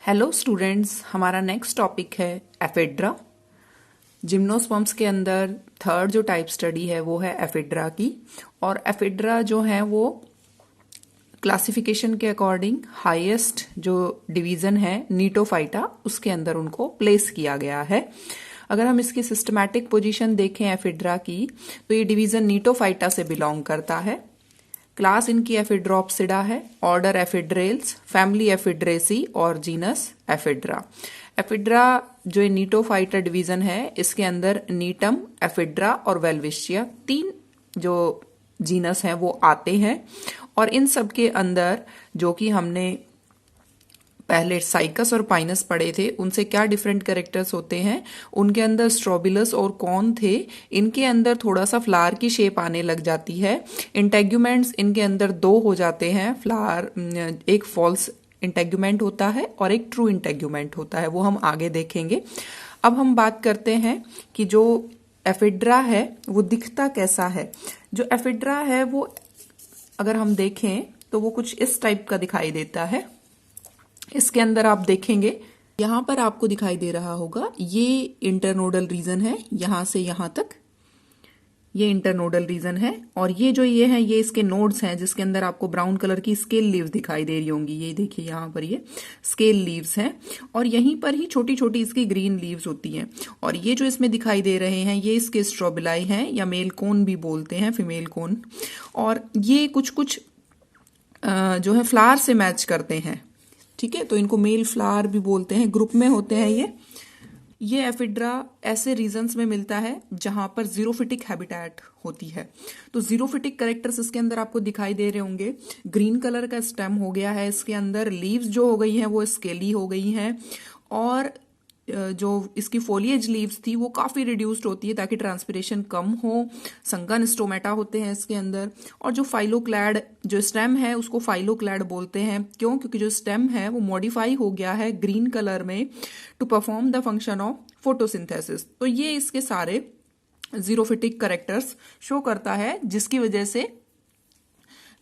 Hello students, हमारा next topic है ephedra. Gymnosperms के अंदर थर्ड जो टाइप स्टडी है वो है एफिड्रा की। और एफिड्रा जो है वो क्लासिफिकेशन के अकॉर्डिंग हाईएस्ट जो डिवीजन है नीटोफाइटा, उसके अंदर उनको प्लेस किया गया है। अगर हम इसकी सिस्टमैटिक पोजीशन देखें एफिड्रा की, तो ये डिवीजन नीटोफाइटा से बिलोंग करता है। क्लास इनकी एफिड्रोप्सिडा है, ऑर्डर एफिड्रेल्स, फैमिली एफिड्रेसी और जीनस एफिड्रा। एफिड्रा जो नीटोफाइटा डिवीजन है, इसके अंदर नीटम, एफिड्रा और वेल्विशिया तीन जो जीनस हैं वो आते हैं। और इन सब के अंदर जो कि हमने पहले साइकस और पाइनस पढ़े थे, उनसे क्या डिफरेंट कैरेक्टर्स होते हैं। उनके अंदर स्ट्रोबिलस और कॉर्न थे, इनके अंदर थोड़ा सा फ्लावर की शेप आने लग जाती है। इंटेग्यूमेंट्स इनके अंदर दो हो जाते हैं। फ्लावर, एक फॉल्स इंटेग्यूमेंट होता है और एक ट्रू इंटेग्यूमेंट होता है, वो हम आगे देखेंगे। अब हम बात करते हैं कि जो एफिड्रा है वो दिखता कैसा है। जो एफिड्रा है वो अगर हम देखें तो वो कुछ इस टाइप का दिखाई देता है। इसके अंदर आप देखेंगे, यहां पर आपको दिखाई दे रहा होगा, ये इंटरनोडल रीजन है, यहां से यहां तक ये इंटरनोडल रीजन है। और ये है ये इसके नोड्स हैं, जिसके अंदर आपको ब्राउन कलर की स्केल लीव्स दिखाई दे रही होंगी। ये देखिए यहां पर ये स्केल लीव्स हैं और यहीं पर ही छोटी छोटी इसकी ग्रीन लीव्स होती हैं। और ये जो इसमें दिखाई दे रहे हैं ये इसके स्ट्रोबिलाई हैं, या मेल कोन भी बोलते हैं, फीमेल कोन। और ये कुछ कुछ जो है फ्लावर से मैच करते हैं, ठीक है, तो इनको मेल फ्लावर भी बोलते हैं, ग्रुप में होते हैं ये एफिड्रा ऐसे रीजन्स में मिलता है जहां पर जीरोफिटिक हैबिटेट होती है। तो जीरोफिटिक कैरेक्टर्स इसके अंदर आपको दिखाई दे रहे होंगे। ग्रीन कलर का स्टेम हो गया है, इसके अंदर लीव्स जो हो गई हैं वो स्केली हो गई हैं, और जो इसकी फोलिएज लीव्स थी वो काफी रिड्यूस्ड होती है ताकि ट्रांसपिरेशन कम हो। संगन स्टोमेटा होते हैं इसके अंदर। और जो फाइलोक्लैड जो स्टेम है उसको फाइलोक्लैड बोलते हैं। क्यों? क्योंकि जो स्टेम है वो मॉडिफाई हो गया है ग्रीन कलर में to perform the function of photosynthesis. तो ये इसके सारे जीरोफिटिक कैरेक्टर्स शो करता है, जिसकी वजह से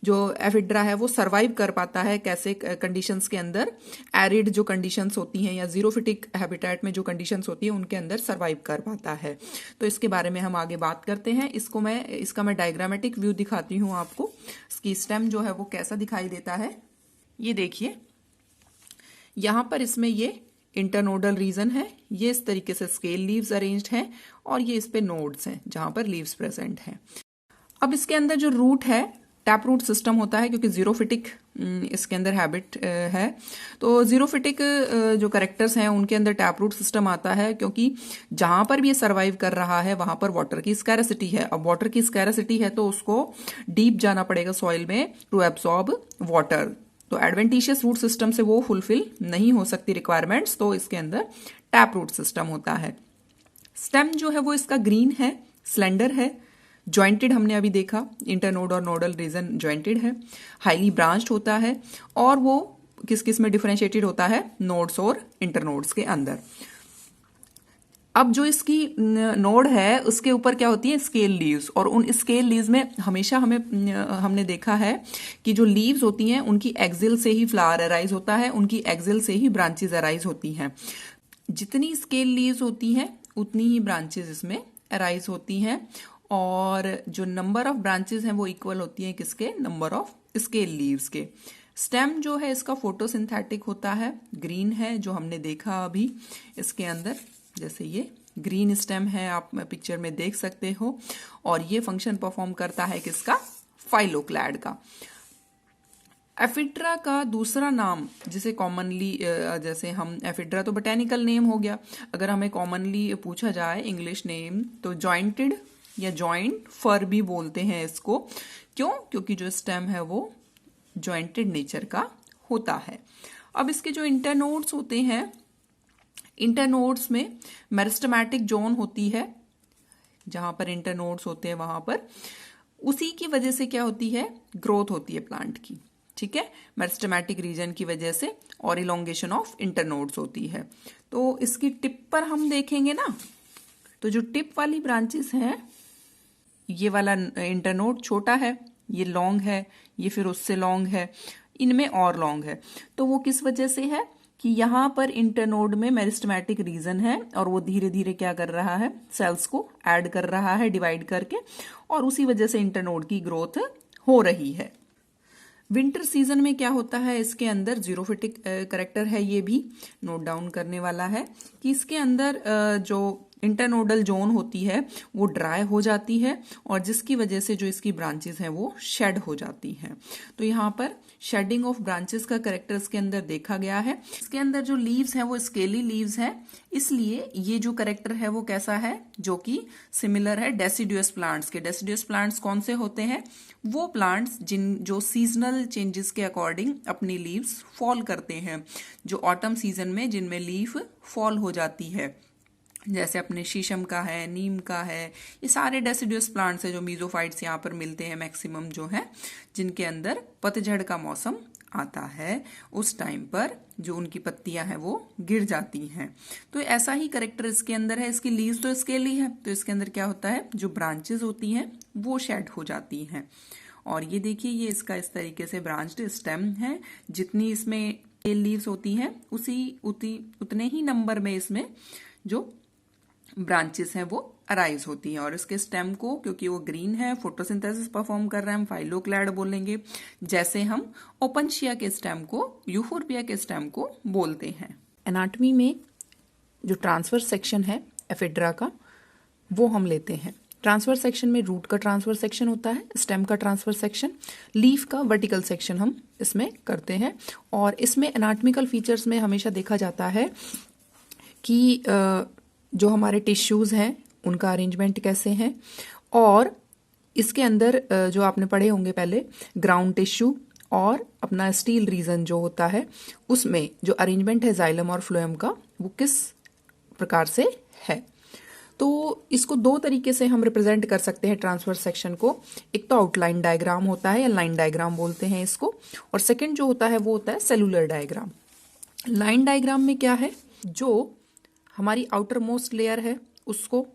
जो एफिड्रा है वो सरवाइव कर पाता है। कैसे कंडीशंस के अंदर, एरिड जो कंडीशंस होती हैं या जीरोफिटिक हैबिटेट में जो कंडीशंस होती है उनके अंदर सरवाइव कर पाता है। तो इसके बारे में हम आगे बात करते हैं। इसका मैं डायग्रामेटिक व्यू दिखाती हूँ आपको। इसकी स्टेम जो है वो कैसा दिखाई देता है, ये देखिए। यहां पर इसमें ये इंटरनोडल रीजन है, ये इस तरीके से स्केल लीव्स अरेंज्ड हैं और ये इस पे नोड्स हैं जहां पर लीव्स प्रेजेंट हैं। अब इसके अंदर जो रूट है टैप रूट सिस्टम होता है, क्योंकि जीरोफिटिक इसके अंदर हैबिट है। तो जीरोफिटिक जो कैरेक्टर्स हैं उनके अंदर टैप रूट सिस्टम आता है, क्योंकि जहां पर भी ये सर्वाइव कर रहा है वहां पर वाटर की स्कैरसिटी है। अब वाटर की स्कैरसिटी है तो उसको डीप जाना पड़ेगा सॉइल में टू एब्सॉर्ब वाटर। तो एडवेंटिशियस रूट सिस्टम से वो फुलफिल नहीं हो सकती रिक्वायरमेंट्स, तो इसके अंदर टैप रूट सिस्टम होता है। स्टेम जो है वो इसका ग्रीन है, स्लेंडर है, ज्वाइंटेड हमने अभी देखा, इंटरनोड और नोडल रीजन ज्वाइंटेड है, हाईली ब्रांच्ड होता है, और वो किस किस में डिफरेंशिएटेड होता है, नोड्स और इंटरनोड्स के अंदर। अब जो इसकी नोड है उसके ऊपर क्या होती है, स्केल लीव्स। और उन स्केल लीव्स में हमेशा हमने देखा है कि जो लीव्स होती हैं उनकी एक्सिल से ही फ्लावर अराइज होता है, उनकी एक्सिल से ही ब्रांचेस अराइज होती हैं। जितनी स्केल लीव्स होती हैं उतनी ही ब्रांचेस इसमें अराइज होती हैं, और जो नंबर ऑफ ब्रांचेस हैं वो इक्वल होती हैं किसके, नंबर ऑफ स्केल लीव्स के। स्टेम जो है इसका फोटोसिंथेटिक होता है, ग्रीन है जो हमने देखा अभी इसके अंदर। जैसे ये ग्रीन स्टेम है, आप पिक्चर में देख सकते हो, और ये फंक्शन परफॉर्म करता है किसका, फाइलोक्लैड का। एफिड्रा का दूसरा नाम जिसे कॉमनली, जैसे हम एफिड्रा तो बोटेनिकल नेम हो गया, अगर हमें कॉमनली पूछा जाए इंग्लिश नेम तो जॉइंटेड या जॉइंट फर भी बोलते हैं इसको। क्यों? क्योंकि जो स्टेम है वो जॉइंटेड नेचर का होता है। अब इसके जो इंटरनोड्स होते हैं, इंटरनोड्स में मेरिस्टेमेटिक जोन होती है, जहां पर इंटरनोड्स होते हैं वहां पर उसी की वजह से क्या होती है, ग्रोथ होती है प्लांट की, ठीक है, मेरिस्टेमेटिक रीजन की वजह से, और इलोंगेशन ऑफ इंटरनोड्स होती है। तो इसकी टिप पर हम देखेंगे ना, तो जो टिप वाली ब्रांचेस हैं, ये वाला इंटरनोड छोटा है, ये लॉन्ग है, ये फिर उससे लॉन्ग है, इनमें और लॉन्ग है। तो वो किस वजह से है कि यहाँ पर इंटरनोड में मेरिस्टेमेटिक रीजन है और वो धीरे धीरे क्या कर रहा है, सेल्स को ऐड कर रहा है डिवाइड करके, और उसी वजह से इंटरनोड की ग्रोथ हो रही है। विंटर सीजन में क्या होता है, इसके अंदर जीरोफिटिक करेक्टर है, ये भी नोट डाउन करने वाला है कि इसके अंदर जो इंटरनोडल जोन होती है वो ड्राई हो जाती है और जिसकी वजह से जो इसकी ब्रांचेस हैं वो शेड हो जाती हैं। तो यहाँ पर शेडिंग ऑफ ब्रांचेस का करेक्टर इसके अंदर देखा गया है। इसके अंदर जो लीव्स हैं वो स्केली लीव्स हैं, इसलिए ये जो करेक्टर है वो कैसा है, जो कि सिमिलर है डेसिडुअस प्लांट्स के। डेसिडुअस प्लांट्स कौन से होते हैं, वो प्लांट्स जो सीजनल चेंजेस के अकॉर्डिंग अपनी लीव्स फॉल करते हैं, जो ऑटम सीजन में जिनमें लीफ फॉल हो जाती है, जैसे अपने शीशम का है, नीम का है, ये सारे डेसिडुअस प्लांट्स है जो मीजोफाइट्स यहाँ पर मिलते हैं मैक्सिमम जो है, जिनके अंदर पतझड़ का मौसम आता है, उस टाइम पर जो उनकी पत्तियां हैं वो गिर जाती हैं। तो ऐसा ही करेक्टर इसके अंदर है। इसकी लीव्स तो स्केली है, तो इसके अंदर क्या होता है, जो ब्रांचेस होती हैं वो शेड हो जाती हैं। और ये देखिए, ये इसका इस तरीके से ब्रांच्ड स्टेम है, जितनी इसमें लीव्स होती हैं उतने ही नंबर में इसमें जो ब्रांचेस हैं वो अराइज होती हैं। और इसके स्टेम को, क्योंकि वो ग्रीन है, फोटोसिंथेसिस परफॉर्म कर रहा है, हम फाइलोक्लैड बोलेंगे, जैसे हम ओपनशिया के स्टेम को, यूफोर्बिया के स्टेम को बोलते हैं। एनाटॉमी में जो ट्रांसफर सेक्शन है एफिड्रा का, वो हम लेते हैं। ट्रांसफर सेक्शन में रूट का ट्रांसफर सेक्शन होता है, स्टेम का ट्रांसफर सेक्शन, लीफ का वर्टिकल सेक्शन हम इसमें करते हैं। और इसमें एनाटॉमिकल फीचर्स में हमेशा देखा जाता है कि जो हमारे टिश्यूज हैं उनका अरेंजमेंट कैसे हैं, और इसके अंदर जो आपने पढ़े होंगे पहले, ग्राउंड टिश्यू और अपना स्टील रीजन जो होता है, उसमें जो अरेंजमेंट है जाइलम और फ्लोएम का, वो किस प्रकार से है। तो इसको दो तरीके से हम रिप्रेजेंट कर सकते हैं ट्रांसफर सेक्शन को। एक तो आउटलाइन डायग्राम होता है या लाइन डायग्राम बोलते हैं इसको, और सेकंड जो होता है वो होता है सेलुलर डायग्राम। लाइन डायग्राम में क्या है, जो हमारी आउटर मोस्ट लेयर है उसको,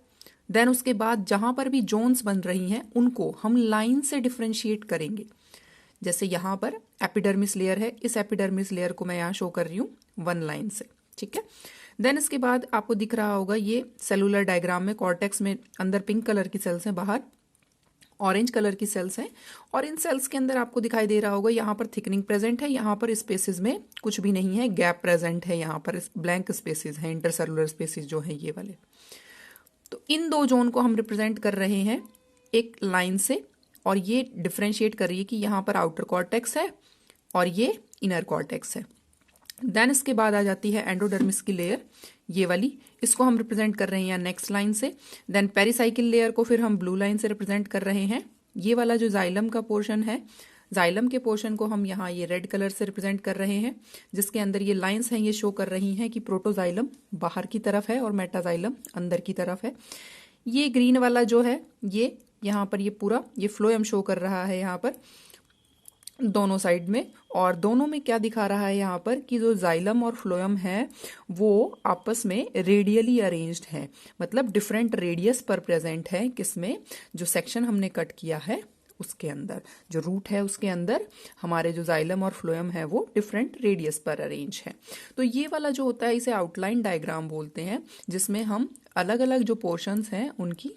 देन उसके बाद जहां पर भी जोन्स बन रही हैं उनको हम लाइन से डिफरेंशिएट करेंगे। जैसे यहाँ पर एपिडर्मिस लेयर है, इस एपिडर्मिस लेयर को मैं यहाँ शो कर रही हूँ वन लाइन से, ठीक है। देन इसके बाद आपको दिख रहा होगा ये सेलुलर डायग्राम में कॉर्टेक्स में अंदर पिंक कलर की सेल्स हैं, बाहर ऑरेंज कलर की सेल्स हैं, और इन सेल्स के अंदर आपको दिखाई दे रहा होगा यहाँ पर थिकनिंग प्रेजेंट है, यहाँ पर स्पेसेस में कुछ भी नहीं है, गैप प्रेजेंट है, यहाँ पर ब्लैंक स्पेसेस हैं, इंटरसेलुलर स्पेसेस जो है ये वाले। तो इन दो जोन को हम रिप्रेजेंट कर रहे हैं एक लाइन से, और ये डिफ्रेंशिएट कर रही है कि यहाँ पर आउटर कॉर्टेक्स है और ये इनर कॉर्टेक्स है। देन इसके बाद आ जाती है एंडोडर्मिस की लेयर, ये वाली, इसको हम रिप्रेजेंट कर रहे हैं नेक्स्ट लाइन से। देन पेरिसाइकिल लेयर को फिर हम ब्लू लाइन से रिप्रेजेंट कर रहे हैं। ये वाला जो जाइलम का पोर्शन है, जाइलम के पोर्शन को हम यहाँ ये रेड कलर से रिप्रेजेंट कर रहे हैं, जिसके अंदर ये लाइंस हैं, ये शो कर रही हैं कि प्रोटोजाइलम बाहर की तरफ है और मेटाजाइलम अंदर की तरफ है। ये ग्रीन वाला जो है, ये यहाँ पर ये पूरा ये फ्लोएम शो कर रहा है यहाँ पर दोनों साइड में, और दोनों में क्या दिखा रहा है यहाँ पर कि जो जाइलम और फ्लोएम है वो आपस में रेडियली अरेंज्ड है, मतलब डिफरेंट रेडियस पर प्रेजेंट है। किसमें, जो सेक्शन हमने कट किया है उसके अंदर, जो रूट है उसके अंदर हमारे जो जाइलम और फ्लोएम है वो डिफरेंट रेडियस पर अरेंज है। तो ये वाला जो होता है इसे आउटलाइन डायग्राम बोलते हैं, जिसमें हम अलग अलग जो पोर्शंस हैं उनकी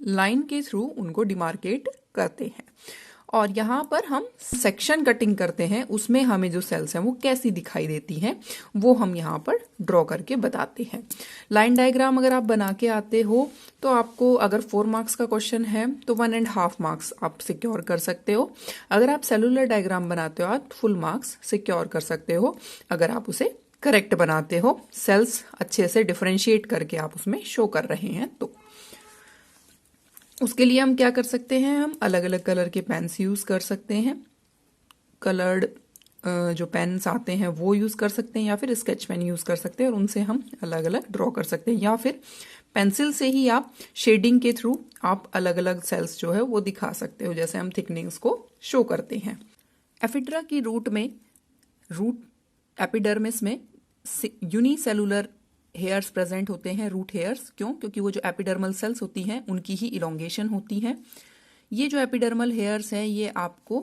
लाइन के थ्रू उनको डिमार्केट करते हैं, और यहाँ पर हम सेक्शन कटिंग करते हैं, उसमें हमें जो सेल्स हैं वो कैसी दिखाई देती हैं वो हम यहाँ पर ड्रॉ करके बताते हैं। लाइन डायग्राम अगर आप बना के आते हो तो आपको अगर 4 मार्क्स का क्वेश्चन है तो 1.5 मार्क्स आप सिक्योर कर सकते हो। अगर आप सेलुलर डायग्राम बनाते हो आप फुल मार्क्स सिक्योर कर सकते हो, अगर आप उसे करेक्ट बनाते हो, सेल्स अच्छे से डिफरेंशिएट करके आप उसमें शो कर रहे हैं। तो उसके लिए हम क्या कर सकते हैं, हम अलग अलग कलर के पेन्स यूज कर सकते हैं, कलर्ड जो पेन्स आते हैं वो यूज कर सकते हैं, या फिर स्केच पेन यूज कर सकते हैं और उनसे हम अलग अलग ड्रॉ कर सकते हैं, या फिर पेंसिल से ही आप शेडिंग के थ्रू आप अलग अलग सेल्स जो है वो दिखा सकते हो, जैसे हम थिकनिंग्स को शो करते हैं। एफिड्रा की रूट एपिडर्मिस में यूनिसेलुलर हेयर्स प्रेजेंट होते हैं, रूट हेयर्स। क्यों? क्योंकि वो जो एपिडर्मल सेल्स होती हैं उनकी ही इलोंगेशन होती है। ये जो एपिडर्मल हेयर्स हैं ये आपको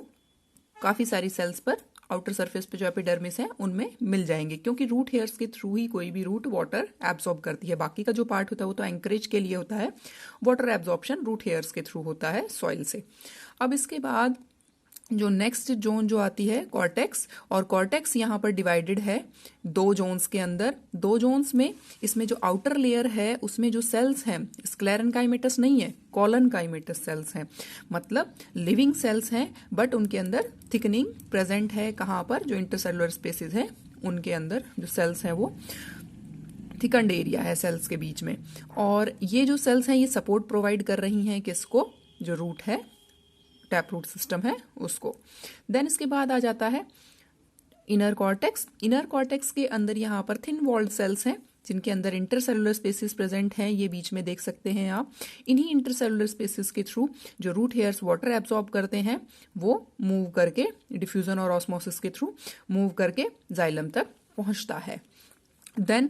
काफी सारी सेल्स पर आउटर सरफेस पे जो एपिडर्मिस है उनमें मिल जाएंगे, क्योंकि रूट हेयर्स के थ्रू ही कोई भी रूट वाटर एब्सॉर्ब करती है। बाकी का जो पार्ट होता है वो तो एंकरेज के लिए होता है, वाटर एब्जॉर्प्शन रूट हेयर्स के थ्रू होता है सॉइल से। अब इसके बाद जो नेक्स्ट जोन जो आती है कॉर्टेक्स, और कॉर्टेक्स यहाँ पर डिवाइडेड है दो जोन्स के अंदर। दो जोन्स में इसमें जो आउटर लेयर है उसमें जो सेल्स हैं स्क्लेरेनकाइमेटस नहीं है, कॉलनकाइमेटस सेल्स हैं, मतलब लिविंग सेल्स हैं, बट उनके अंदर थिकनिंग प्रेजेंट है। कहाँ पर? जो इंटरसेलुलर स्पेसिस है उनके अंदर जो सेल्स हैं वो थिकंड एरिया है सेल्स के बीच में। और ये जो सेल्स हैं ये सपोर्ट प्रोवाइड कर रही हैं किसको? जो रूट है, टैप रूट सिस्टम है उसको। देन इसके बाद आ जाता है इनर कॉर्टेक्स। इनर कॉर्टेक्स के अंदर यहाँ पर थिन वॉल्ड सेल्स हैं जिनके अंदर इंटरसेलुलर स्पेसिस प्रेजेंट हैं, ये बीच में देख सकते हैं आप। इन्हीं इंटरसेलुलर स्पेसिस के थ्रू जो रूट हेयर्स वाटर एब्सॉर्ब करते हैं वो मूव करके डिफ्यूजन और ऑस्मोसिस के थ्रू मूव करके जाइलम तक पहुंचता है। देन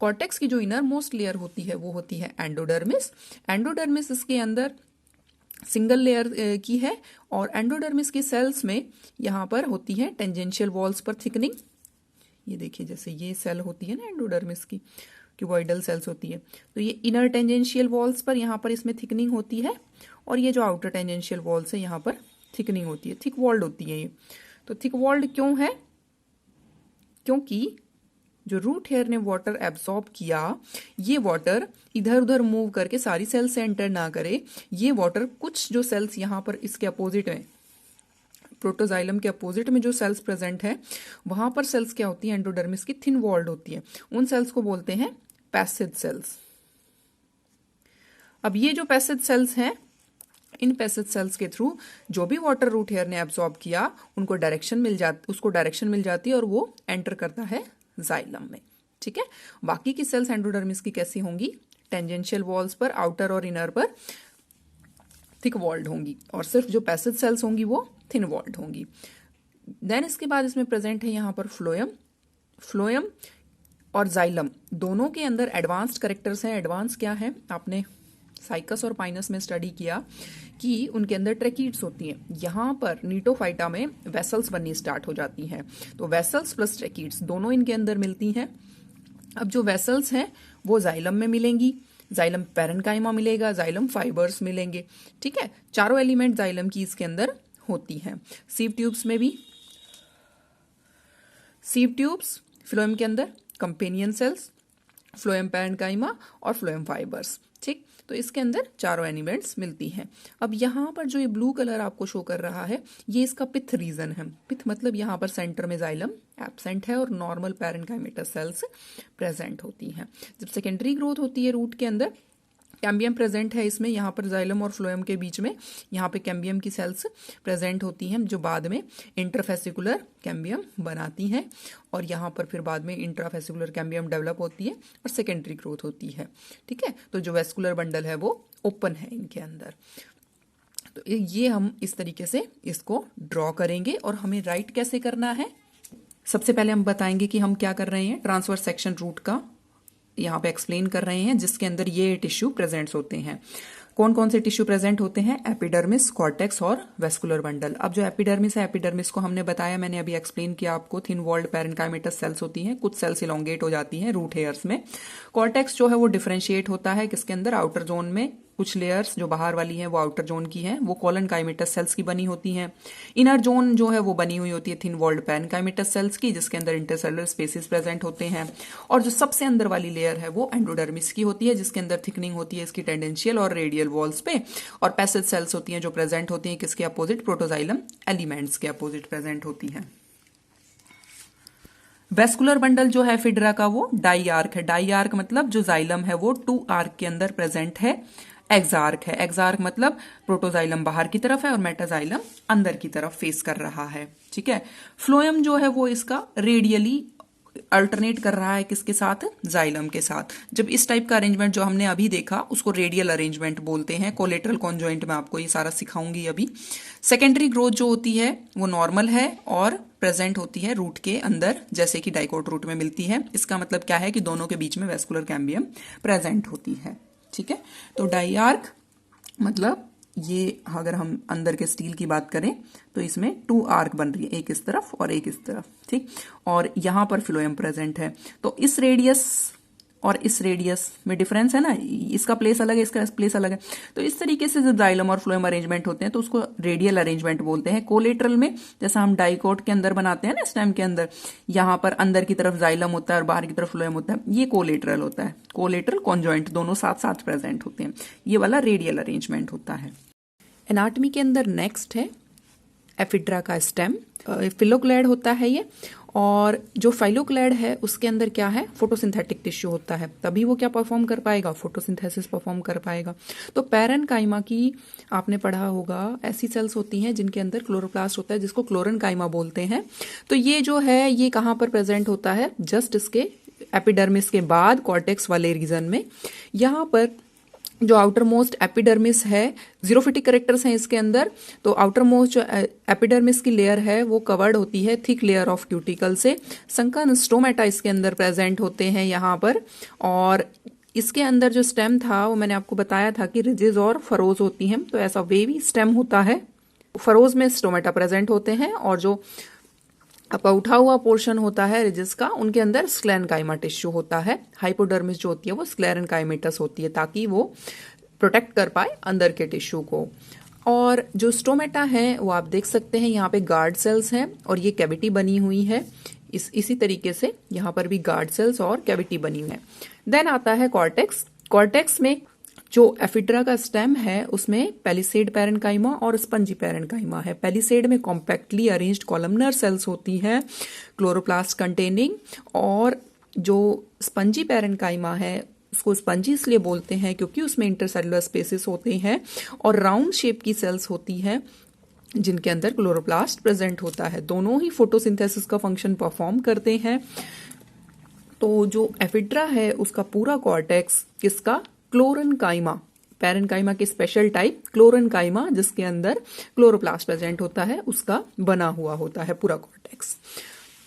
कॉर्टेक्स की जो इनर मोस्ट लेयर होती है वो होती है एंडोडर्मिस। एंडोडर्मिस इसके अंदर सिंगल लेयर की है, और एंडोडर्मिस के सेल्स में यहाँ पर होती है टेंजेंशियल वॉल्स पर थिकनिंग। ये देखिए जैसे ये सेल होती है ना एंडोडर्मिस की, क्यूबॉइडल सेल्स होती है, तो ये इनर टेंजेंशियल वॉल्स पर यहाँ पर इसमें थिकनिंग होती है, और ये जो आउटर टेंजेंशियल वॉल्स है यहाँ पर थिकनिंग होती है, थिक वॉल्ड होती है ये। तो थिक वॉल्ड क्यों है? क्योंकि जो रूट हेयर ने वाटर एब्सॉर्ब किया, ये वाटर इधर उधर मूव करके सारी सेल से एंटर ना करे। ये वाटर कुछ जो सेल्स यहाँ पर इसके अपोजिट में, प्रोटोजाइलम के अपोजिट में जो सेल्स प्रेजेंट है वहां पर सेल्स क्या होती है? एंडोडर्मिस की थिन वॉल्ड होती है। उन सेल्स को बोलते हैं पैसिज सेल्स। अब ये जो पैसिज सेल्स हैं, इन पैसिज सेल्स के थ्रू जो भी वाटर रूट हेयर ने एब्सॉर्ब किया उसको डायरेक्शन मिल जाती है और वो एंटर करता है जाइलम में। ठीक है, बाकी की सेल्स एंडोडर्मिस की कैसी होंगी? टेंजेंशियल वॉल्स पर आउटर और इनर पर थिक वॉल्ड होंगी, और सिर्फ जो पैसिज सेल्स होंगी वो थिन वॉल्ड होंगी। देन इसके बाद इसमें प्रेजेंट है यहाँ पर फ्लोएम। फ्लोएम और जाइलम दोनों के अंदर एडवांस्ड कैरेक्टर्स हैं। एडवांस क्या है? आपने साइकस और पाइनस में स्टडी किया कि उनके अंदर ट्रैकीड्स होती हैं। यहाँ पर नीटोफाइटा में वेसल्स बननी स्टार्ट हो जाती हैं, तो वेसल्स प्लस ट्रैकीड्स दोनों इनके अंदर मिलती हैं। अब जो वेसल्स हैं वो जाइलम में मिलेंगी, जाइलम पैरेन्काइमा मिलेगा, जाइलम फाइबर्स मिलेंगे। ठीक है, चारों एलिमेंट जाइलम की इसके अंदर होती हैं। सीव ट्यूब्स में भी, सीव ट्यूब्स फ्लोएम के अंदर कंपेनियन सेल्स, फ्लोएम पैरेन्काइमा और फ्लोएम फाइबर्स। ठीक, तो इसके अंदर चारों एलिमेंट्स मिलती हैं। अब यहाँ पर जो ये ब्लू कलर आपको शो कर रहा है ये इसका पिथ रीजन है। पिथ मतलब यहाँ पर सेंटर में जाइलम एब्सेंट है और नॉर्मल पैरेन्काइमेटस सेल्स प्रेजेंट होती हैं। जब सेकेंडरी ग्रोथ होती है रूट के अंदर, कैम्बियम प्रेजेंट है इसमें, यहाँ पर जाइलम और फ्लोएम के बीच में यहाँ पे कैम्बियम की सेल्स प्रेजेंट होती हैं जो बाद में इंटरफेसिकुलर कैम्बियम बनाती हैं, और यहाँ पर फिर बाद में इंट्राफेसिकुलर कैम्बियम डेवलप होती है और सेकेंडरी ग्रोथ होती है। ठीक है, तो जो वेस्कुलर बंडल है वो ओपन है इनके अंदर। तो ये हम इस तरीके से इसको ड्रॉ करेंगे। और हमें राइट कैसे करना है? सबसे पहले हम बताएंगे कि हम क्या कर रहे हैं। ट्रांसवर्स सेक्शन रूट का यहाँ पे एक्सप्लेन कर रहे हैं, जिसके अंदर ये टिश्यू प्रेजेंट्स होते हैं। कौन कौन से टिश्यू प्रेजेंट होते हैं? एपिडर्मिस, कॉर्टेक्स और वेस्कुलर बंडल। अब जो एपिडर्मिस है, एपिडर्मिस को हमने बताया, मैंने अभी एक्सप्लेन किया आपको, थिन वॉल्ड पैरेन्काइमेटस सेल्स होती हैं, कुछ सेल्स इलोंगेट हो जाती हैं रूट हेयर्स में। कॉर्टेक्स जो है वो डिफरेंशिएट होता है किसके अंदर? आउटर जोन में। कुछ लेयर्स जो बाहर वाली हैं वो आउटर जोन की हैं, वो कॉलनकाइमेटस सेल्स की बनी होती हैं। इनर जोन जो है वो बनी हुई होती है थिन वॉल्ड पैरेन्काइमेटस सेल्स की, जिसके अंदर इंटरसेलुलर स्पेसिस प्रेजेंट होते हैं। और जो सबसे अंदर वाली लेयर है वो एंडोडर्मिस की होती है, जिसके अंदर थिकनिंग होती है इसकी टेंडेंशियल और रेडियल वॉल्स पे। और पैसेज सेल्स होती हैं जो प्रेजेंट होती हैं किसके अपोजिट? प्रोटोजाइलम एलिमेंट्स के अपोजिट प्रेजेंट होती हैं। वेस्कुलर बंडल जो है फिडरा का वो डाई आर्क है। डाई आर्क मतलब जो जाइलम है वो 2 आर्क के अंदर प्रेजेंट है। एक्सार्क है, एक्सार्क मतलब प्रोटोजाइलम बाहर की तरफ है और मेटाजाइलम अंदर की तरफ फेस कर रहा है। ठीक है, फ्लोएम जो है वो इसका रेडियली अल्टरनेट कर रहा है किसके साथ? जाइलम के साथ। जब इस टाइप का अरेंजमेंट जो हमने अभी देखा उसको रेडियल अरेंजमेंट बोलते हैं। कोलेटरल कॉन्जॉइंट में आपको ये सारा सिखाऊंगी अभी। सेकेंडरी ग्रोथ जो होती है वो नॉर्मल है और प्रेजेंट होती है रूट के अंदर, जैसे कि डाइकोट रूट में मिलती है। इसका मतलब क्या है कि दोनों के बीच में वेस्कुलर कैम्बियम प्रेजेंट होती है। ठीक है, तो डाई आर्क मतलब ये अगर हम अंदर के स्टील की बात करें तो इसमें 2 आर्क बन रही है, एक इस तरफ और एक इस तरफ, ठीक। और यहाँ पर फ्लोएम प्रेजेंट है, तो इस रेडियस और इस रेडियस में डिफरेंस है ना, इसका प्लेस अलग है, इसका प्लेस अलग है। तो इस तरीके से जब जाइलम और फ्लोएम अरेंजमेंट होते हैं तो उसको रेडियल अरेंजमेंट बोलते हैं। कोलेटरल में जैसा हम डाइकोट के अंदर बनाते हैं ना स्टेम के अंदर, यहाँ पर अंदर की तरफ जाइलम होता है और बाहर की तरफ फ्लोएम होता है, ये कोलेटरल होता है। कोलेटरल कॉन्जॉइंट दोनों साथ साथ प्रेजेंट होते हैं, ये वाला रेडियल अरेंजमेंट होता है। एनाटॉमी के अंदर नेक्स्ट है एफिड्रा का स्टेम। फिलोक्लेड होता है ये, और जो फाइलोक्लेड है उसके अंदर क्या है, फोटोसिंथेटिक टिश्यू होता है, तभी वो क्या परफॉर्म कर पाएगा, फोटोसिंथेसिस परफॉर्म कर पाएगा। तो पैरेनकाइमा की आपने पढ़ा होगा, ऐसी सेल्स होती हैं जिनके अंदर क्लोरोप्लास्ट होता है जिसको क्लोरेनकाइमा बोलते हैं। तो ये जो है ये कहाँ पर प्रेजेंट होता है, जस्ट इसके एपिडर्मिस के बाद कॉर्टेक्स वाले रीजन में। यहाँ पर जो आउटर मोस्ट एपिडर्मिस है, जीरोफिटिक कैरेक्टर्स हैं इसके अंदर, तो आउटर मोस्ट जो एपिडर्मिस की लेयर है वो कवर्ड होती है थिक लेयर ऑफ क्यूटिकल से। संकन स्टोमेटा इसके अंदर प्रेजेंट होते हैं यहाँ पर, और इसके अंदर जो स्टेम था वो मैंने आपको बताया था कि रिजेस और फरोज होती हैं, तो ऐसा वेवी स्टेम होता है। फरोज में स्टोमेटा प्रेजेंट होते हैं, और जो आपका उठा हुआ पोर्शन होता है रिजिस का, उनके अंदर स्क्लेरेनकाइमा टिश्यू होता है। हाइपोडर्मिस जो होती है वो स्क्लेरेनकाइमेटस होती है, ताकि वो प्रोटेक्ट कर पाए अंदर के टिश्यू को। और जो स्टोमेटा है वो आप देख सकते हैं यहाँ पे गार्ड सेल्स हैं और ये कैविटी बनी हुई है। इसी तरीके से यहाँ पर भी गार्ड सेल्स और कैविटी बनी हुई है। देन आता है कॉर्टेक्स। कॉर्टेक्स में जो एफिड्रा का स्टेम है उसमें पेलिसेड पैरेनकाइमा और स्पंजी पैरेनकाइमा है। पेलिसेड में कॉम्पैक्टली अरेंज्ड कॉलमनर सेल्स होती हैं क्लोरोप्लास्ट कंटेनिंग, और जो स्पंजी पैरेनकाइमा है उसको स्पंजी इसलिए बोलते हैं क्योंकि उसमें इंटरसेलुलर स्पेसेस होते हैं और राउंड शेप की सेल्स होती हैं जिनके अंदर क्लोरोप्लास्ट प्रेजेंट होता है। दोनों ही फोटोसिंथेसिस का फंक्शन परफॉर्म करते हैं। तो जो एफिड्रा है उसका पूरा कॉर्टेक्स किसका, क्लोरेनकाइमा, पैरेनकाइमा के स्पेशल टाइप क्लोरेनकाइमा जिसके अंदर क्लोरोप्लास्ट प्रेजेंट होता है उसका बना हुआ होता है पूरा कॉर्टेक्स।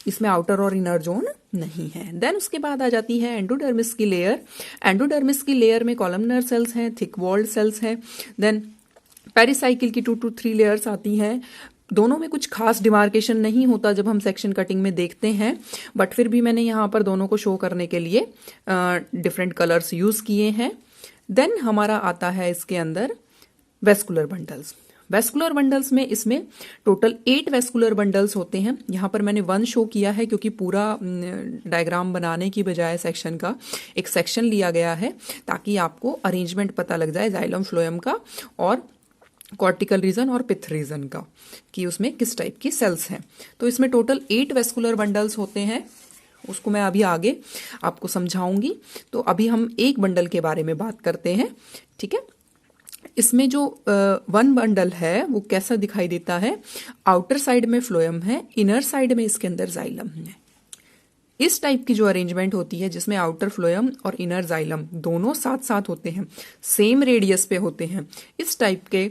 इसमें आउटर और इनर जोन नहीं है। देन उसके बाद आ जाती है एंडोडर्मिस की लेयर। एंडोडर्मिस की लेयर में कॉलमनर सेल्स हैं, थिक वॉल्ड सेल्स हैं। देन पेरिसाइकिल की 2 to 3 लेयर्स आती हैं। दोनों में कुछ खास डिमार्केशन नहीं होता जब हम सेक्शन कटिंग में देखते हैं, बट फिर भी मैंने यहाँ पर दोनों को शो करने के लिए डिफरेंट कलर्स यूज किए हैं। देन हमारा आता है इसके अंदर वेस्कुलर बंडल्स। वेस्कुलर बंडल्स में इसमें टोटल 8 वेस्कुलर बंडल्स होते हैं। यहाँ पर मैंने 1 शो किया है क्योंकि पूरा डायग्राम बनाने की बजाय सेक्शन का एक सेक्शन लिया गया है ताकि आपको अरेंजमेंट पता लग जाए जाइलम फ्लोएम का और कॉर्टिकल रीजन और पिथ रीजन का कि उसमें किस टाइप की सेल्स हैं। तो इसमें टोटल 8 वेस्कुलर बंडल्स होते हैं, उसको मैं अभी आगे आपको समझाऊंगी। तो अभी हम एक बंडल के बारे में बात करते हैं, ठीक है। इसमें जो 1 बंडल है वो कैसा दिखाई देता है, आउटर साइड में फ्लोएम है, इनर साइड में इसके अंदर जाइलम है। इस टाइप की जो अरेंजमेंट होती है जिसमें आउटर फ्लोएम और इनर जाइलम दोनों साथ साथ होते हैं, सेम रेडियस पे होते हैं, इस टाइप के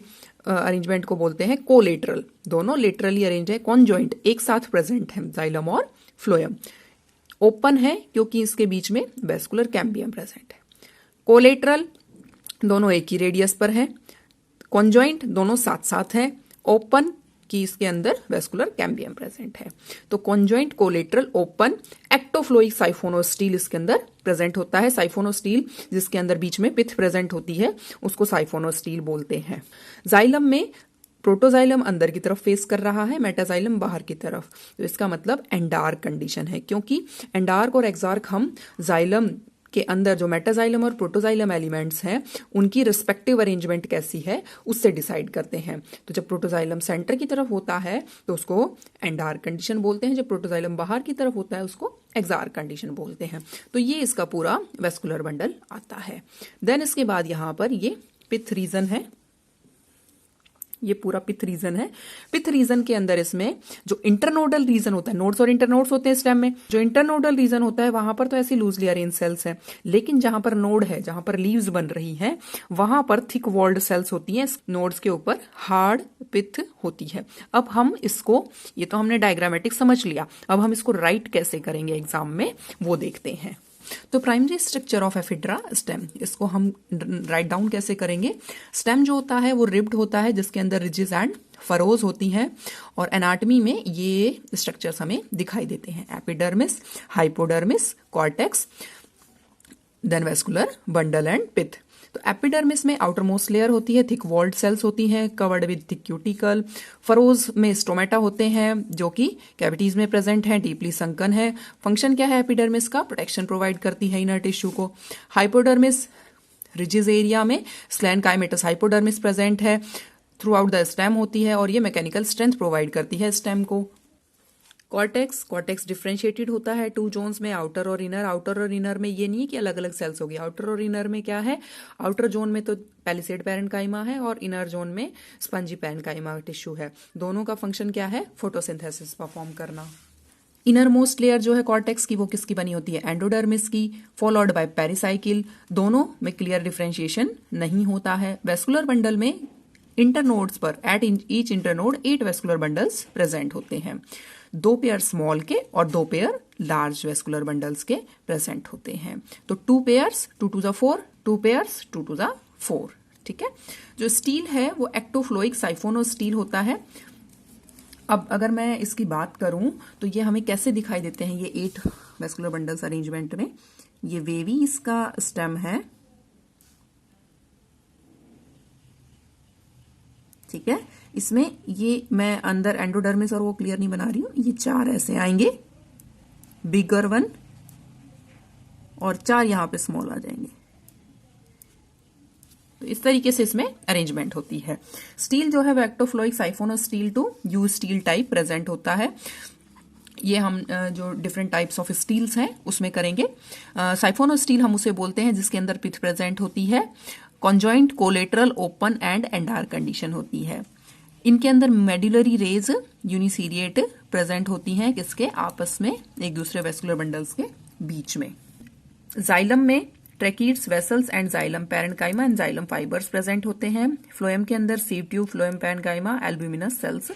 अरेंजमेंट को बोलते हैं कोलेटरल। दोनों लेटरली अरेंज है, कॉन्जॉइंट एक साथ प्रेजेंट है जाइलम और फ्लोएम। ओपन है क्योंकि इसके बीच में वेस्कुलर कैम्बियम प्रेजेंट है। कोलेटरल दोनों एक ही रेडियस पर है, कॉन्जॉइंट दोनों साथ साथ है, ओपन कि इसके अंदर वेस्कुलर कैम्बियम प्रेजेंट है। तो कॉन्जॉइंट, कोलेटरल, ओपन, एक्टोफ्लोइक साइफोनोस्टील इसके अंदर प्रेजेंट होता है। साइफोनोस्टील जिसके अंदर बीच में पिथ प्रेजेंट होती है उसको साइफोनोस्टील बोलते हैं। जाइलम में प्रोटोजाइलम अंदर की तरफ फेस कर रहा है, मेटाजाइलम बाहर की तरफ, तो इसका मतलब एंडार्क कंडीशन है, क्योंकि एंडार्क और एक्सार्क हम जाइलम के अंदर जो मेटाजाइलम और प्रोटोजाइलम एलिमेंट्स हैं उनकी रिस्पेक्टिव अरेंजमेंट कैसी है उससे डिसाइड करते हैं। तो जब प्रोटोजाइलम सेंटर की तरफ होता है तो उसको एंडार्क कंडीशन बोलते हैं, जब प्रोटोजाइलम बाहर की तरफ होता है उसको एक्सार्क कंडीशन बोलते हैं। तो ये इसका पूरा वेस्कुलर बंडल आता है। देन इसके बाद यहाँ पर ये पिथ रीजन है, ये पूरा पिथ रीजन है। पिथ रीजन के अंदर इसमें जो इंटरनोडल रीजन होता है, नोड्स और इंटरनोड्स होते हैं स्टेम में, जो इंटरनोडल रीजन होता है वहां पर तो ऐसी लूजली अरेंज सेल्स हैं, लेकिन जहां पर नोड है, जहां पर लीव्स बन रही हैं, वहां पर थिक वॉल्ड सेल्स होती हैं, नोड्स के ऊपर हार्ड पिथ होती है। अब हम इसको, ये तो हमने डायग्रामेटिक समझ लिया, अब हम इसको राइट कैसे करेंगे एग्जाम में वो देखते हैं। तो primary structure of ephedra stem, इसको हम राइट डाउन कैसे करेंगे? स्टेम जो होता है वो रिब्ड होता है, जिसके अंदर रिजेस एंड फरोज होती हैं, और एनाटमी में ये स्ट्रक्चर्स हमें दिखाई देते हैं: epidermis, hypodermis, cortex, then vascular bundle and pith. तो एपिडर्मिस में आउटर मोस्ट लेयर होती है, थिक वॉल्ड सेल्स होती हैं, covered with thick cuticle. Furrows में स्टोमेटा होते हैं जो कि कैविटीज में प्रेजेंट हैं, डीपली संकन है। फंक्शन क्या है एपिडर्मिस का? प्रोटेक्शन प्रोवाइड करती है इनर टिश्यू को। हाइपोडर्मिस, रिजिस एरिया में स्लैनकाइमेटस हाइपोडर्मिस प्रेजेंट है, थ्रू आउट द स्टेम होती है, और ये मैकेनिकल स्ट्रेंथ प्रोवाइड करती है स्टेम को। कॉर्टेक्स, कॉर्टेक्स डिफरेंशिएटेड होता है टू जोन्स में, आउटर और इनर। आउटर और इनर में ये नहीं है कि अलग अलग सेल्स होगी, आउटर और इनर में क्या है? आउटर जोन में तो पैलिसेड पैरेन्काइमा है और इनर जोन में स्पंजी पैरेन्काइमा टिश्यू है। दोनों का फंक्शन क्या है? फोटोसिंथेसिस परफॉर्म करना। इनर मोस्ट लेयर जो है कॉर्टेक्स की, वो किसकी बनी होती है? एंडोडर्मिस की, फॉलोड बाय पेरिसाइकिल। दोनों में क्लियर डिफरेंशिएशन नहीं होता है। वेस्कुलर बंडल में इंटरनोड्स पर at each internode 8 vascular bundles present होते हैं। 2 पेयर स्मॉल के और 2 पेयर लार्ज वेस्कुलर बंडल्स के प्रेजेंट होते हैं। तो 2 pairs 2 to the 4, 2 pairs 2 to the 4। ठीक है। जो स्टील है वो एक्टोफ्लोइक साइफोनोस्टील होता है। अब अगर मैं इसकी बात करूं तो ये हमें कैसे दिखाई देते हैं? ये 8 वेस्कुलर बंडल्स अरेंजमेंट में ये वेवी इसका स्टेम है, ठीक है। इसमें ये मैं अंदर एंडोडर्मिस और वो क्लियर नहीं बना रही हूं, ये 4 ऐसे आएंगे, बिगर वन, और 4 यहां पे स्मॉल आ जाएंगे। तो इस तरीके से इसमें अरेंजमेंट होती है। स्टील जो है वो ectophloic siphonostele to you stele type present होता है। ये हम जो डिफरेंट टाइप्स ऑफ स्टील्स हैं उसमें करेंगे। साइफोनोस्टील हम उसे बोलते हैं जिसके अंदर पिथ प्रेजेंट होती है, conjoint, collateral, open and another condition होती है। इनके अंदर मेडुलरी रेज यूनिसीरिएट प्रेजेंट होती हैं, किसके? आपस में एक दूसरे वेस्कुलर बंडल्स के बीच में। जाइलम में tracheids, vessels and xylem parenchyma and xylem fibres present होते हैं। फ्लोएम के अंदर sieve tube, phloem parenchyma, albuminous cells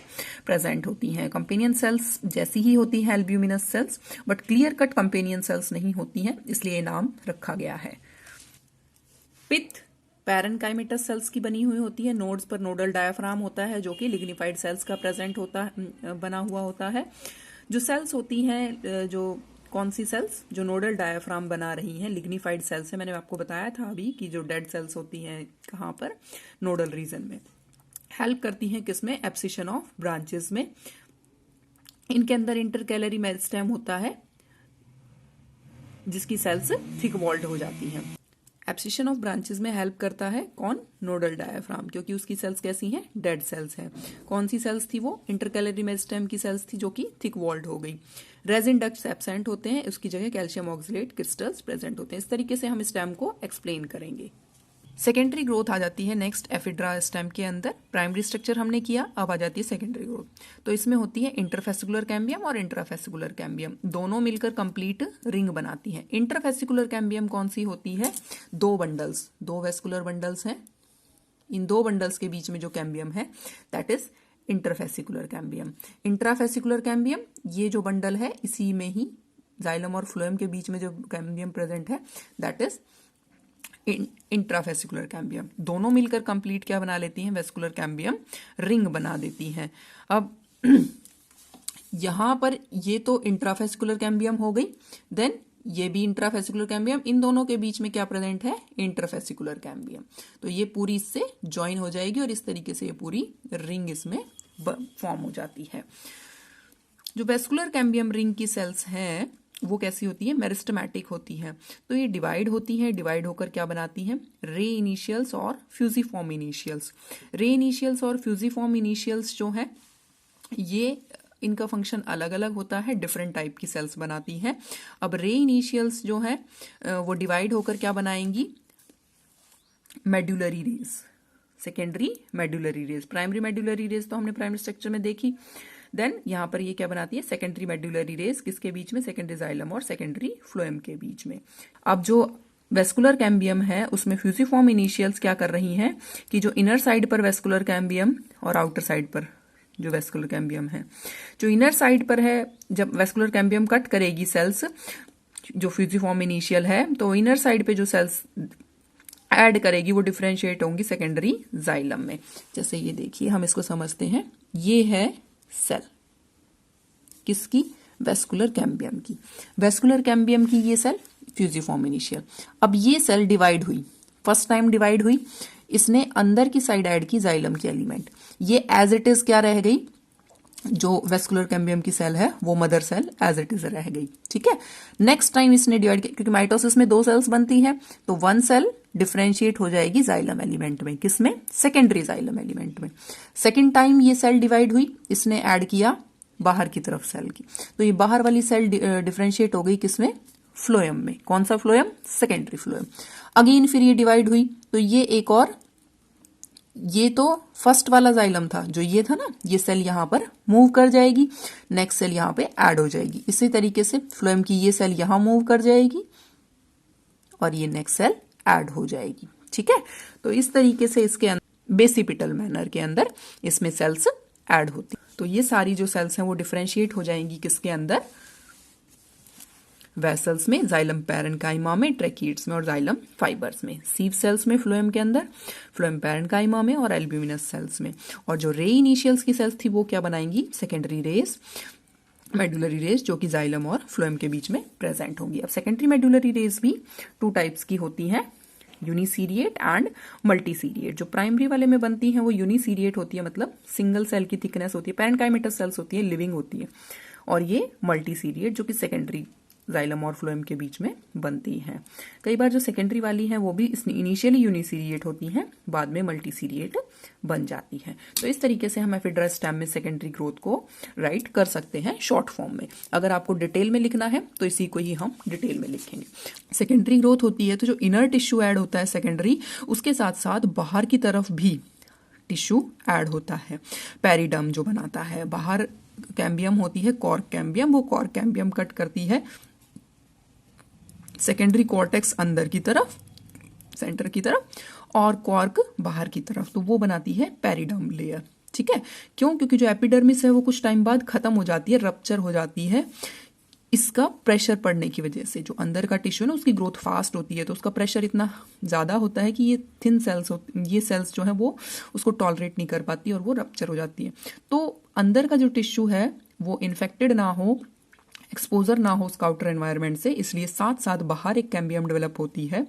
present होती हैं। कंपेनियन सेल्स जैसी ही होती हैं albuminous cells, but clear cut companion cells नहीं होती हैं, इसलिए नाम रखा गया है। पिथ पैरेन्काइमेटस सेल्स की बनी हुई होती है। नोड्स पर नोडल डायाफ्राम होता है जो कि लिग्निफाइड सेल्स का प्रेजेंट होता है, बना हुआ होता है। जो सेल्स होती हैं, जो कौन सी सेल्स जो नोडल डायाफ्राम बना रही हैं, लिग्निफाइड सेल्स है। मैंने आपको बताया था अभी कि जो डेड सेल्स होती हैं कहाँ पर? नोडल रीजन में। हेल्प करती हैं किसमें? एब्सिशन ऑफ ब्रांचेस में। इनके अंदर इंटरकैलरी मेरिस्टेम होता है जिसकी सेल्स थिक वॉल्ड हो जाती हैं। एब्सिशन ऑफ ब्रांचेस में हेल्प करता है कौन? नोडल डायाफ्राम, क्योंकि उसकी सेल्स कैसी हैं? डेड सेल्स हैं। कौन सी सेल्स थी वो? इंटरकैलरी मेरिस्टेम की सेल्स थी जो कि थिक वॉल्ड हो गई। रेजिन डक्ट्स एब्सेंट होते हैं, उसकी जगह कैल्शियम ऑक्सलेट क्रिस्टल्स प्रेजेंट होते हैं। इस तरीके से हम स्टेम को एक्सप्लेन करेंगे। सेकेंडरी ग्रोथ आ जाती है नेक्स्ट एफिड्रा स्टेम के अंदर। प्राइमरी स्ट्रक्चर हमने किया, अब आ जाती है सेकेंडरी ग्रोथ। तो इसमें होती है इंटरफेसिकुलर कैम्बियम और इंट्राफेसिकुलर कैम्बियम, दोनों मिलकर कंप्लीट रिंग बनाती हैं। इंटरफेसिकुलर कैम्बियम कौन सी होती है? 2 बंडल्स, 2 वेस्कुलर बंडल्स हैं। इन 2 बंडल्स के बीच में जो कैम्बियम है that is interfascicular cambium. Intrafascicular cambium, ये जो बंडल है इसी में ही जाइलम और फ्लोएम के बीच में जो कैम्बियम प्रेजेंट है दैट इज इंट्राफेसिकुलर कैम्बियम। दोनों मिलकर कंप्लीट क्या बना लेती हैं? वेस्कुलर कैम्बियम रिंग बना देती हैं। अब यहां पर ये तो इंट्राफेसिकुलर कैम्बियम हो गई, देन ये भी इंट्राफेसिकुलर कैम्बियम, इन दोनों के बीच में क्या प्रेजेंट है? Interfascicular cambium. तो ये पूरी इससे ज्वाइन हो जाएगी और इस तरीके से ये पूरी रिंग इसमें फॉर्म हो जाती है। जो वेस्कुलर कैम्बियम रिंग की सेल्स हैं वो कैसी होती है? मेरिस्टेमेटिक होती है। तो ये डिवाइड होती है, डिवाइड होकर क्या बनाती हैं? रे इनिशियल्स और फ्यूजिफॉर्म इनिशियल्स। रे इनिशियल्स और फ्यूजिफॉर्म इनिशियल्स जो है ये इनका फंक्शन अलग अलग होता है, डिफरेंट टाइप की सेल्स बनाती हैं। अब रे इनिशियल्स जो है वो डिवाइड होकर क्या बनाएंगी? Medullary rays, secondary medullary rays. Primary medullary rays तो हमने प्राइमरी स्ट्रक्चर में देखी। देन यहां पर ये क्या बनाती है? सेकेंडरी मेडुलरी रेज, किसके बीच में? सेकेंडरी जाइलम और सेकेंडरी फ्लोएम के बीच में। अब जो वेस्कुलर कैम्बियम है उसमें फ्यूजिफॉर्म इनिशियल्स क्या कर रही हैं कि जो इनर साइड पर वेस्कुलर कैम्बियम और आउटर साइड पर जो वेस्कुलर कैम्बियम है, जो इनर साइड पर है, जब वेस्कुलर कैम्बियम कट करेगी सेल्स, जो फ्यूजिफॉर्म इनिशियल है, तो इनर साइड पे जो सेल्स ऐड करेगी वो डिफरेंशिएट होंगी सेकेंडरी जाइलम में। जैसे ये देखिए, हम इसको समझते हैं, ये है सेल किसकी, वेस्कुलर कैम्बियम की। वेस्कुलर कैम्बियम की ये सेल फ्यूजिफॉर्म इनिशियल। अब ये सेल डिवाइड हुई, फर्स्ट टाइम डिवाइड हुई, इसने अंदर की साइड ऐड की जाइलम की एलिमेंट, ये एज इट इज क्या रह गई, जो वेस्कुलर कैम्बियम की सेल है वो mother cell as it is रह गई। ठीक है, नेक्स्ट टाइम इसने डिवाइड किया, क्योंकि माइटोसिस में 2 सेल्स बनती है, तो 1 सेल डिफरेंशिएट हो जाएगी जाइलम एलिमेंट में, किसमें, सेकेंडरी जाइलम एलिमेंट में। सेकेंड टाइम ये सेल डिवाइड हुई, इसने ऐड किया बाहर की तरफ सेल की, तो ये बाहर वाली सेल डिफरेंशिएट हो गई किसमें, फ्लोएम में। कौन सा फ्लोएम, सेकेंडरी फ्लोएम। अगेन फिर ये डिवाइड हुई, तो ये एक और, ये तो फर्स्ट वाला जाइलम था, जो ये था ना, ये सेल यहां पर मूव कर जाएगी, नेक्स्ट सेल यहां पे ऐड हो जाएगी। इसी तरीके से फ्लोएम की ये सेल यहां मूव कर जाएगी और ये नेक्स्ट सेल ऐड हो जाएगी। ठीक है, तो इस तरीके से इसके अंदर बेसिपिटल मैनर के अंदर इसमें सेल्स ऐड होती। तो ये सारी जो सेल्स हैं वो डिफरेंशिएट हो जाएंगी किसके अंदर, वेसल्स में, जाइलम पैरेन्काइमा में, ट्रैकिड्स में और जाइलम फाइबर्स में, सीव सेल्स में फ्लोएम के अंदर, फ्लोएम पैरेन्काइमा में और एल्ब्यूमिनस सेल्स में। और जो रे इनिशियल्स की सेल्स थी वो क्या बनाएंगी, सेकेंडरी रेस, मेडुलरी रेस, जो कि जाइलम और फ्लोएम के बीच में प्रेजेंट होंगी। अब सेकेंडरी मेडुलरी रेस भी 2 टाइप्स की होती हैं, यूनिसीरिएट एंड मल्टीसीरिएट। जो प्राइमरी वाले में बनती हैं वो यूनिसीरिएट होती है, मतलब सिंगल सेल की थिकनेस होती है, पैरेन्काइमेटस सेल्स होती है, लिविंग होती है। और ये मल्टीसीरिएट जो कि सेकेंडरी जाइलम और फ्लोएम के बीच में बनती हैं। कई बार जो सेकेंडरी वाली हैं वो भी इनिशियली यूनिसीरिएट होती हैं, बाद में मल्टीसीरिएट बन जाती हैं। तो इस तरीके से हम एफिड्रा स्टेम में सेकेंडरी ग्रोथ को राइट कर सकते हैं शॉर्ट फॉर्म में। अगर आपको डिटेल में लिखना है तो इसी को ही हम डिटेल में लिखेंगे। सेकेंडरी ग्रोथ होती है तो जो इनर टिश्यू ऐड होता है सेकेंडरी, उसके साथ साथ बाहर की तरफ भी टिश्यू ऐड होता है। पेरिडम जो बनाता है, बाहर कैम्बियम होती है कॉर्क कैम्बियम, वो कॉर्क कैम्बियम कट करती है सेकेंडरी कॉर्टेक्स अंदर की तरफ, सेंटर की तरफ, और कॉर्क बाहर की तरफ, तो वो बनाती है पेरिडम लेयर। ठीक है, क्यों, क्योंकि जो एपिडर्मिस है वो कुछ टाइम बाद खत्म हो जाती है, रप्चर हो जाती है, इसका प्रेशर पड़ने की वजह से। जो अंदर का टिश्यू ना उसकी ग्रोथ फास्ट होती है, तो उसका प्रेशर इतना ज्यादा होता है कि ये थिन सेल्स, ये सेल्स जो है वो उसको टॉलरेट नहीं कर पाती और वो रप्चर हो जाती है। तो अंदर का जो टिश्यू है वो इन्फेक्टेड ना हो, एक्सपोजर ना हो उसका आउटर एनवायरनमेंट से, इसलिए साथ साथ बाहर एक कैम्बियम डेवलप होती है,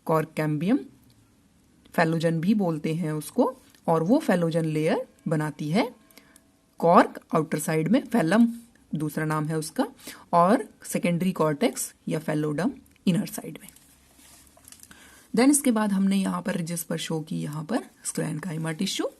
कॉर्क कैम्बियम, फेलोजन भी बोलते हैं उसको, और वो फेलोजन लेयर बनाती है कॉर्क आउटर साइड में, फेलम दूसरा नाम है उसका, और सेकेंडरी कॉर्टेक्स या फेलोडम इनर साइड में। देन इसके बाद हमने यहाँ पर रिजिस पर शो की, यहाँ पर स्क्लेरेन्काइमा टिश्यू।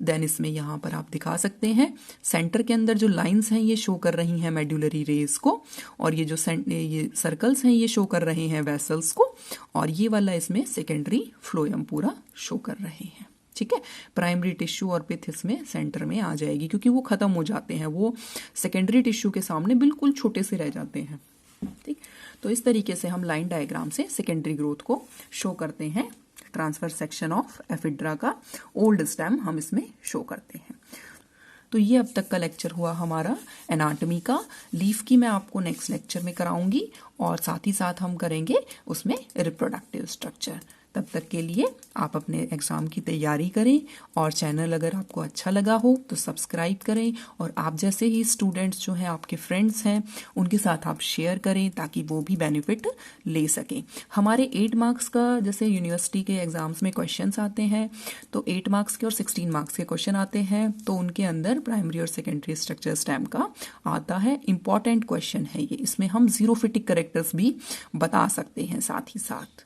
देन इसमें यहाँ पर आप दिखा सकते हैं सेंटर के अंदर जो लाइंस हैं ये शो कर रही हैं मेड्यूलरी रेस को, और ये जो ये सर्कल्स हैं ये शो कर रहे हैं वेसल्स को, और ये वाला इसमें सेकेंडरी फ्लोएम पूरा शो कर रहे हैं। ठीक है, प्राइमरी टिश्यू और पिथ इसमें सेंटर में आ जाएगी, क्योंकि वो खत्म हो जाते हैं, वो सेकेंडरी टिश्यू के सामने बिल्कुल छोटे से रह जाते हैं। ठीक, तो इस तरीके से हम लाइन डायग्राम से सेकेंडरी ग्रोथ को शो करते हैं। ट्रांसफर सेक्शन ऑफ एफिड्रा का ओल्ड स्टेम हम इसमें शो करते हैं। तो ये अब तक का लेक्चर हुआ हमारा एनाटॉमी का। लीफ की मैं आपको नेक्स्ट लेक्चर में कराऊंगी, और साथ ही साथ हम करेंगे उसमें रिप्रोडक्टिव स्ट्रक्चर। तब तक के लिए आप अपने एग्जाम की तैयारी करें, और चैनल अगर आपको अच्छा लगा हो तो सब्सक्राइब करें, और आप जैसे ही स्टूडेंट्स जो हैं, आपके फ्रेंड्स हैं, उनके साथ आप शेयर करें ताकि वो भी बेनिफिट ले सकें। हमारे 8 मार्क्स का, जैसे यूनिवर्सिटी के एग्जाम्स में क्वेश्चंस आते हैं, तो 8 मार्क्स के और 16 मार्क्स के क्वेश्चन आते हैं, तो उनके अंदर प्राइमरी और सेकेंडरी स्ट्रक्चर स्टेम का आता है। इंपॉर्टेंट क्वेश्चन है ये, इसमें हम जीरोफिटिक कैरेक्टर्स भी बता सकते हैं साथ ही साथ।